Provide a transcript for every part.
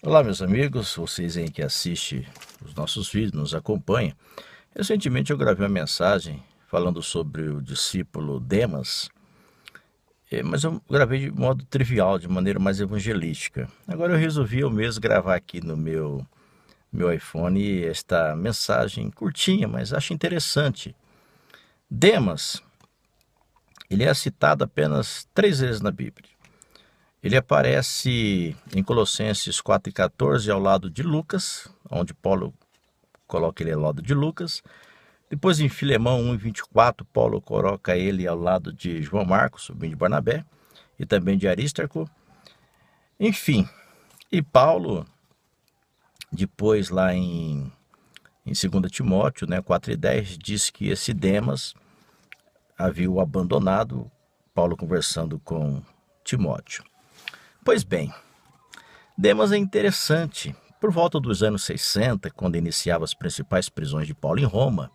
Olá, meus amigos, vocês aí que assistem os nossos vídeos, nos acompanham. Recentemente eu gravei uma mensagem falando sobre o discípulo Demas, mas eu gravei de modo trivial, de maneira mais evangelística. Agora eu resolvi eu mesmo gravar aqui no meu iPhone esta mensagem curtinha, mas acho interessante. Demas, ele é citado apenas 3 vezes na Bíblia. Ele aparece em Colossenses 4,14 ao lado de Lucas, onde Paulo coloca ele ao lado de Lucas. Depois em Filemão 1,24, Paulo coloca ele ao lado de João Marcos, sobrinho de Barnabé, e também de Arístarco. Enfim, e Paulo, depois lá em 2 Timóteo 4,10, diz que esse Demas havia o abandonado, Paulo conversando com Timóteo. Pois bem, Demas é interessante. Por volta dos anos 60, quando iniciava as principais prisões de Paulo em Roma,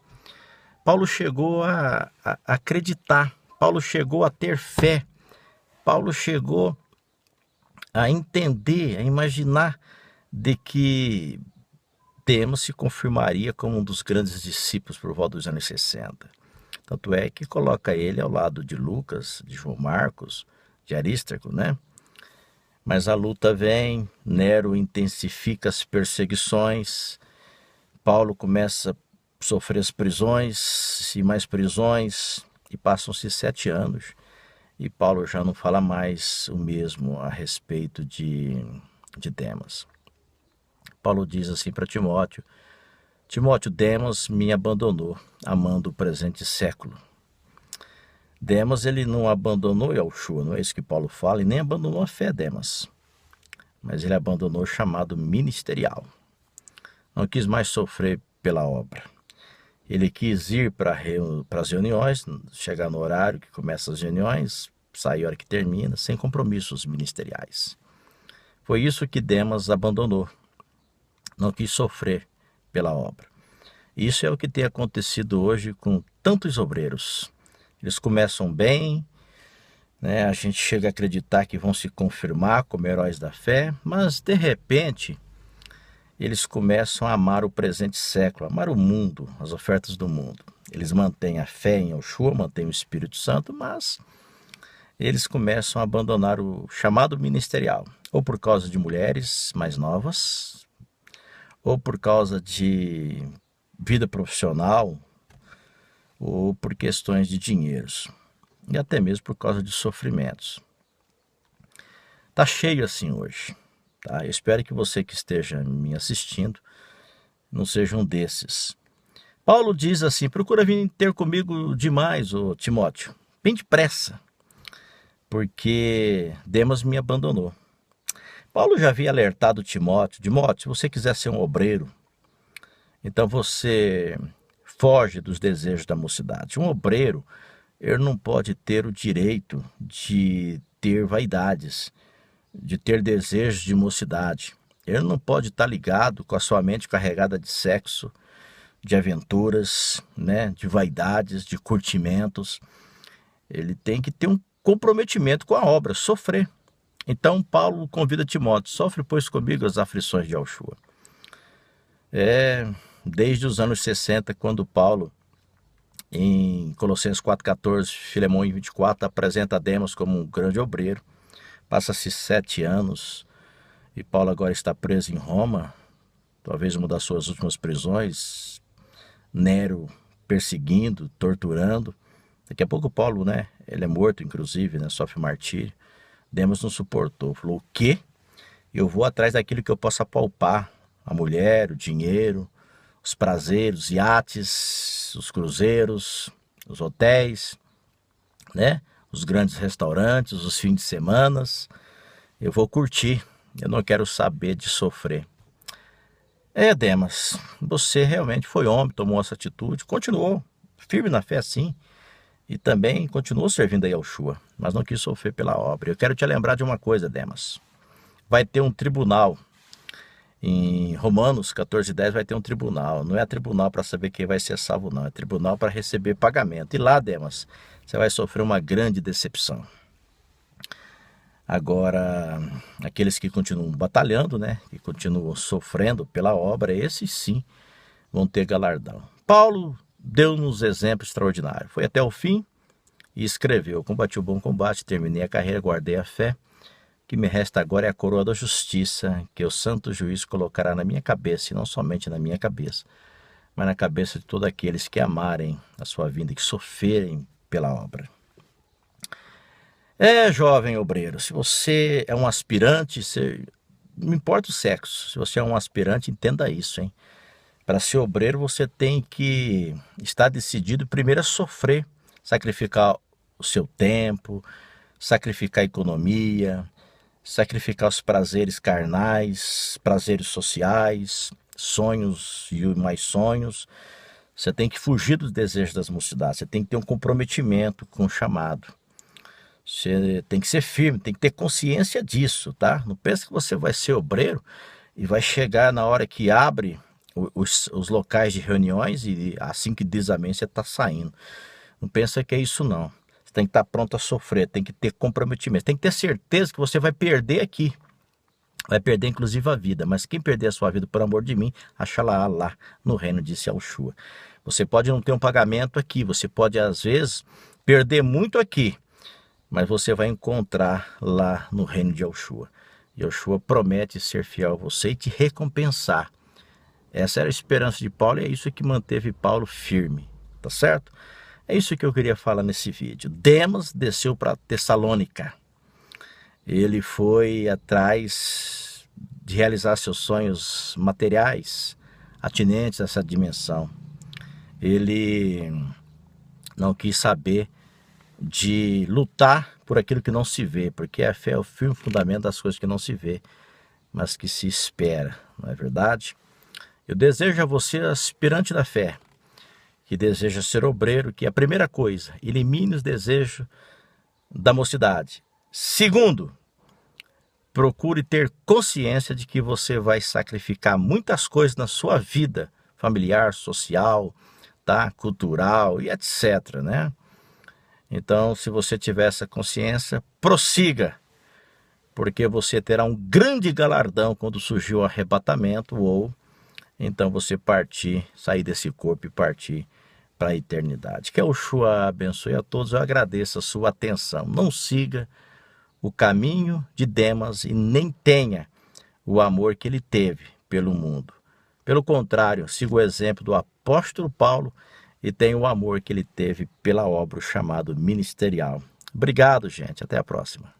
Paulo chegou a acreditar, Paulo chegou a ter fé, Paulo chegou a entender, a imaginar de que Demas se confirmaria como um dos grandes discípulos por volta dos anos 60. Tanto é que coloca ele ao lado de Lucas, de João Marcos, de Arístarco, Mas a luta vem, Nero intensifica as perseguições, Paulo começa a sofrer as prisões e mais prisões, e passam-se 7 anos, e Paulo já não fala mais o mesmo a respeito de Demas. Paulo diz assim para Timóteo: Timóteo, Demas me abandonou, amando o presente século. Demas, ele não abandonou Yahushua, não é isso que Paulo fala, e nem abandonou a fé, Demas. Mas ele abandonou o chamado ministerial. Não quis mais sofrer pela obra. Ele quis ir para as reuniões, chegar no horário que começa as reuniões, sair a hora que termina, sem compromissos ministeriais. Foi isso que Demas abandonou. Não quis sofrer pela obra. Isso é o que tem acontecido hoje com tantos obreiros. Eles começam bem, a gente chega a acreditar que vão se confirmar como heróis da fé, mas de repente eles começam a amar o presente século, amar o mundo, as ofertas do mundo. Eles mantêm a fé em Yeshua, mantêm o Espírito Santo, mas eles começam a abandonar o chamado ministerial, ou por causa de mulheres mais novas, ou por causa de vida profissional, ou por questões de dinheiros, e até mesmo por causa de sofrimentos. Está cheio assim hoje. Tá? Eu espero que você que esteja me assistindo não seja um desses. Paulo diz assim: procura vir ter comigo demais, ô Timóteo, bem depressa, porque Demas me abandonou. Paulo já havia alertado Timóteo: Timóteo, se você quiser ser um obreiro, então você foge dos desejos da mocidade. Um obreiro, ele não pode ter o direito de ter vaidades, de ter desejos de mocidade. Ele não pode estar ligado com a sua mente carregada de sexo, de aventuras, de vaidades, de curtimentos. Ele tem que ter um comprometimento com a obra, sofrer. Então Paulo convida Timóteo: sofre, pois, comigo as aflições de Yeshua. Desde os anos 60, quando Paulo, em Colossenses 4,14, Filemão 1,24, apresenta Demas como um grande obreiro. Passa-se 7 anos e Paulo agora está preso em Roma, talvez uma das suas últimas prisões, Nero perseguindo, torturando. Daqui a pouco Paulo, ele é morto, inclusive, sofre martírio. Demas não suportou, falou: o quê? Eu vou atrás daquilo que eu possa palpar, a mulher, o dinheiro, os prazeres, os iates, os cruzeiros, os hotéis, os grandes restaurantes, os fins de semana. Eu vou curtir, eu não quero saber de sofrer. Demas, você realmente foi homem, tomou essa atitude, continuou firme na fé, sim, e também continuou servindo a Yeshua, mas não quis sofrer pela obra. Eu quero te lembrar de uma coisa, Demas. Vai ter um tribunal. Em Romanos 14,10 vai ter um tribunal. Não é tribunal para saber quem vai ser salvo, não. É tribunal para receber pagamento. E lá, Demas, você vai sofrer uma grande decepção. Agora, aqueles que continuam batalhando, né, que continuam sofrendo pela obra, esses sim vão ter galardão. Paulo deu-nos exemplo extraordinário. Foi até o fim e escreveu: combati o bom combate, terminei a carreira, guardei a fé. O que me resta agora é a coroa da justiça, que o santo juiz colocará na minha cabeça, e não somente na minha cabeça, mas na cabeça de todos aqueles que amarem a sua vinda, que sofrerem pela obra. Jovem obreiro, se você é um aspirante, não importa o sexo, se você é um aspirante, entenda isso, hein? Para ser obreiro, você tem que estar decidido primeiro a sofrer, sacrificar o seu tempo, sacrificar a economia, sacrificar os prazeres carnais, prazeres sociais, sonhos e mais sonhos. Você tem que fugir dos desejos das mocidades, você tem que ter um comprometimento com o chamado. Você tem que ser firme, tem que ter consciência disso, tá? Não pense que você vai ser obreiro e vai chegar na hora que abre os locais de reuniões e assim que diz amém você está saindo. Não pensa que é isso não. Você tem que estar pronto a sofrer, tem que ter comprometimento, tem que ter certeza que você vai perder aqui. Vai perder inclusive a vida, mas quem perder a sua vida por amor de mim, achará lá no reino de Yahushua. Você pode não ter um pagamento aqui, você pode às vezes perder muito aqui, mas você vai encontrar lá no reino de Yahushua. Yahushua promete ser fiel a você e te recompensar. Essa era a esperança de Paulo e é isso que manteve Paulo firme, tá certo? É isso que eu queria falar nesse vídeo. Demas desceu para Tessalônica. Ele foi atrás de realizar seus sonhos materiais, atinentes a essa dimensão. Ele não quis saber de lutar por aquilo que não se vê, porque a fé é o firme fundamento das coisas que não se vê, mas que se espera, não é verdade? Eu desejo a você, aspirante da fé, que deseja ser obreiro, que a primeira coisa, elimine os desejos da mocidade. Segundo, procure ter consciência de que você vai sacrificar muitas coisas na sua vida familiar, social, tá? Cultural e etc, né? Então, se você tiver essa consciência, prossiga, porque você terá um grande galardão quando surgir o arrebatamento ou então você partir, sair desse corpo e partir para a eternidade. Que Yahushua abençoe a todos. Eu agradeço a sua atenção. Não siga o caminho de Demas e nem tenha o amor que ele teve pelo mundo. Pelo contrário, siga o exemplo do apóstolo Paulo e tenha o amor que ele teve pela obra chamado ministerial. Obrigado, gente. Até a próxima.